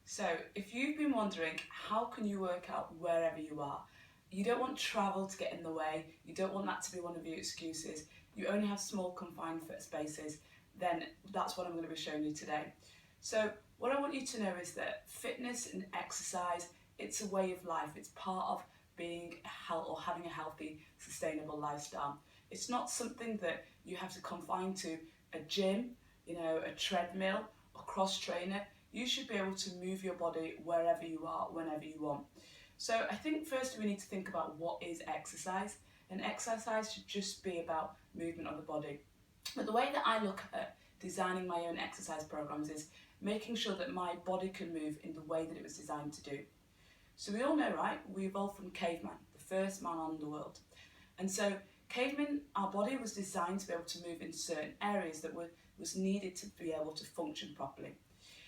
So if you've been wondering how can you work out wherever you are, you don't want travel to get in the way, you don't want that to be one of your excuses, you only have small confined spaces, then that's what I'm going to be showing you today. So what I want you to know is that fitness and exercise, it's a way of life. It's part of being having a healthy, sustainable lifestyle. It's not something that you have to confine to a gym, a treadmill, or cross trainer. You should be able to move your body wherever you are, whenever you want. So I think first we need to think about what is exercise. And exercise should just be about movement of the body. But the way that I look at designing my own exercise programs is making sure that my body can move in the way that it was designed to do. So we all know, right, we evolved from caveman, the first man on the world. And so caveman, our body was designed to be able to move in certain areas that was needed to be able to function properly.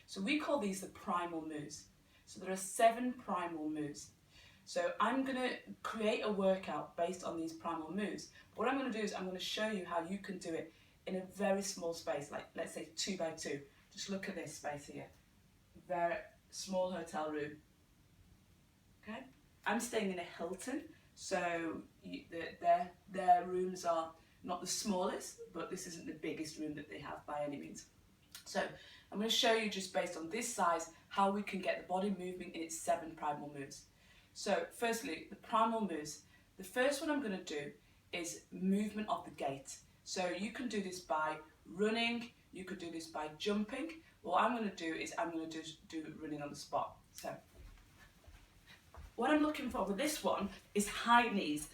So we call these the primal moves. So there are 7 primal moves. So I'm going to create a workout based on these primal moves. What I'm going to do is I'm going to show you how you can do it in a very small space, like let's say 2 by 2. Just look at this space here. Very small hotel room. Okay? I'm staying in a Hilton, so their rooms are not the smallest, but this isn't the biggest room that they have by any means. So I'm going to show you just based on this size how we can get the body moving in its 7 primal moves. So firstly, the primal moves. The first one I'm going to do is movement of the gait. So you can do this by running, you could do this by jumping. What I'm going to do is I'm going to do running on the spot. So what I'm looking for with this one is high knees.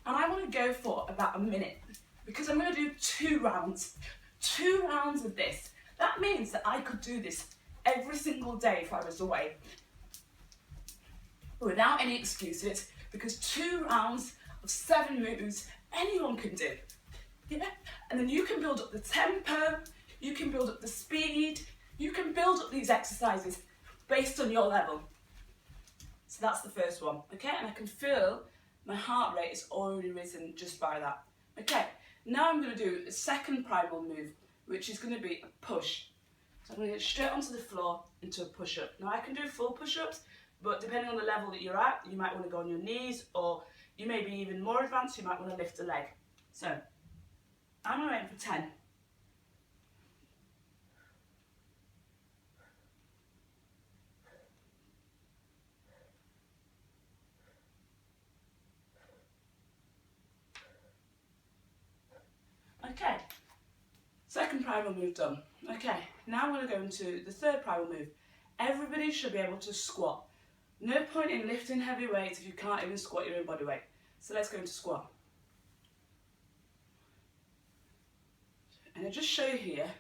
And I want to go for about a minute because I'm going to do 2 rounds. 2 rounds of this. That means that I could do this every single day if I was away, without any excuses, because 2 rounds of 7 moves anyone can do. Yeah? And then you can build up the tempo, you can build up the speed, you can build up these exercises based on your level. So that's the first one, okay? And I can feel my heart rate is already risen just by that. Okay, now I'm going to do a second primal move, which is going to be a push. So I'm going to get straight onto the floor into a push-up. Now I can do full push-ups, but depending on the level that you're at, you might want to go on your knees, or you may be even more advanced, you might want to lift a leg. So I'm going to aim for 10. Okay, second primal move done. Okay, now I'm going to go into the third primal move. Everybody should be able to squat. No point in lifting heavy weights if you can't even squat your own body weight. So let's go into squat. And I just show you here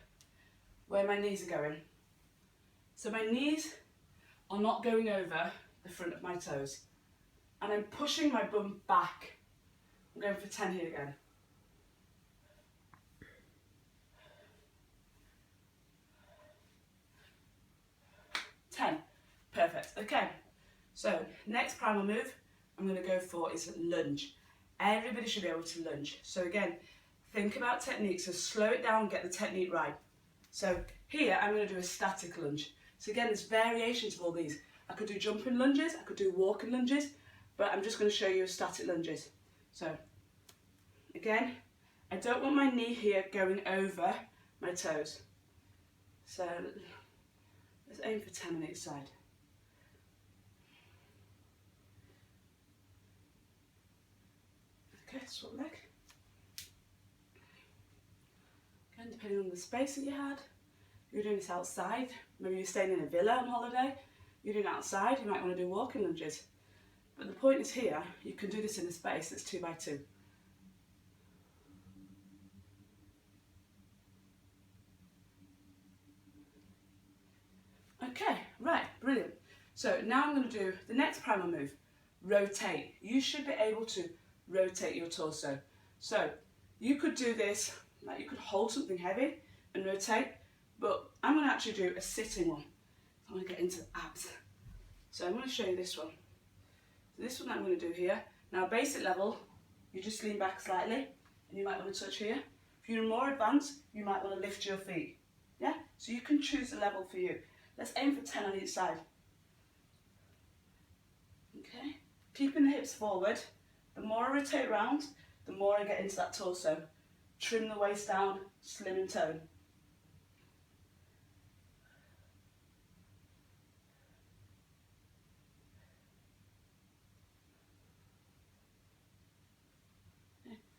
where my knees are going. So my knees are not going over the front of my toes. And I'm pushing my bum back. I'm going for 10 here again. 10. Perfect. Okay. So next primal move I'm going to go for is lunge. Everybody should be able to lunge. So again, think about technique. So slow it down, get the technique right. So here I'm going to do a static lunge. So again, there's variations of all these. I could do jumping lunges, I could do walking lunges, but I'm just going to show you static lunges. So again, I don't want my knee here going over my toes. So let's aim for 10 on each side. Okay, swap leg. Again, depending on the space that you had, you're doing this outside. Maybe you're staying in a villa on holiday. You're doing it outside. You might want to do walking lunges. But the point is here, you can do this in a space that's 2 by 2. Okay, right, brilliant. So now I'm going to do the next primal move, rotate. You should be able to rotate your torso. So you could do this, like you could hold something heavy and rotate, but I'm going to actually do a sitting one. I want to get into the abs. So I'm going to show you this one. So this one I'm going to do here. Now basic level, you just lean back slightly and you might want to touch here. If you're more advanced, you might want to lift your feet. Yeah? So you can choose the level for you. Let's aim for 10 on each side. keeping the hips forward. The more I rotate around, the more I get into that torso. Trim the waist down, slim and tone.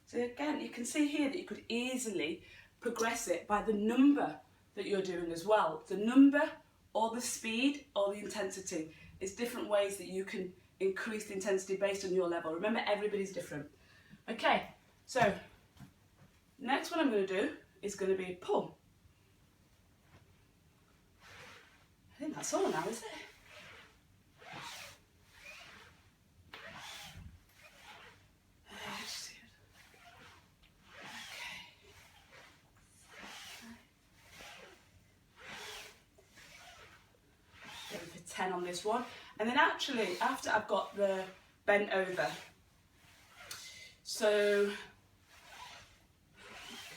So again, you can see here that you could easily progress it by the number that you're doing as well. The number or the speed or the intensity. It's different ways that you can increase the intensity based on your level. Remember, everybody's different. Okay, so next one I'm going to do is going to be pull. I think that's all now, is it? Going for 10 on this one. And then actually, after I've got the bent over, so,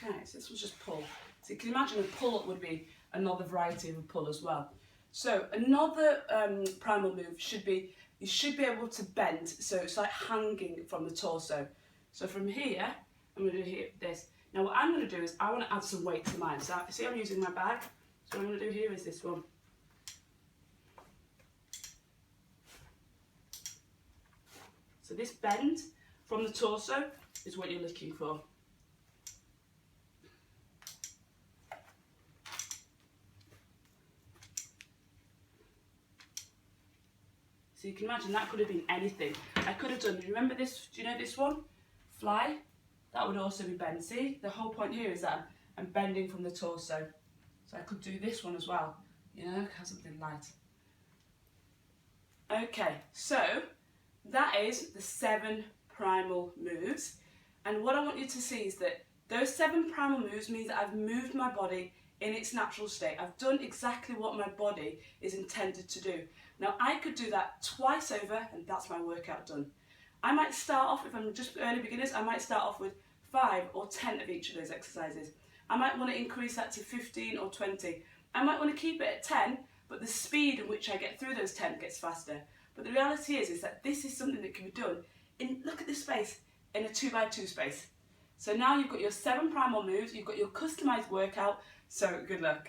okay, so this was just pull. So you can imagine a pull-up would be another variety of a pull as well. So another primal move should be, you should be able to bend, so it's like hanging from the torso. So from here, I'm going to do this. Now what I'm going to do is, I want to add some weight to mine. So see, I'm using my bag. So what I'm going to do here is this one. So this bend from the torso is what you're looking for. So you can imagine that could have been anything. I could have done, remember this, do you know this one? Fly, that would also be bend. See, the whole point here is that I'm bending from the torso. So I could do this one as well, you know, have something light. Okay, so that is the 7 primal moves. And what I want you to see is that those 7 primal moves means that I've moved my body in its natural state. I've done exactly what my body is intended to do. Now I could do that twice over and that's my workout done. I might start off, if I'm just early beginners, I might start off with 5 or 10 of each of those exercises. I might want to increase that to 15 or 20. I might want to keep it at 10, but the speed in which I get through those 10 gets faster. But the reality is that this is something that can be done in, look at this space, in a 2x2 space. So now you've got your 7 primal moves, you've got your customized workout, so good luck.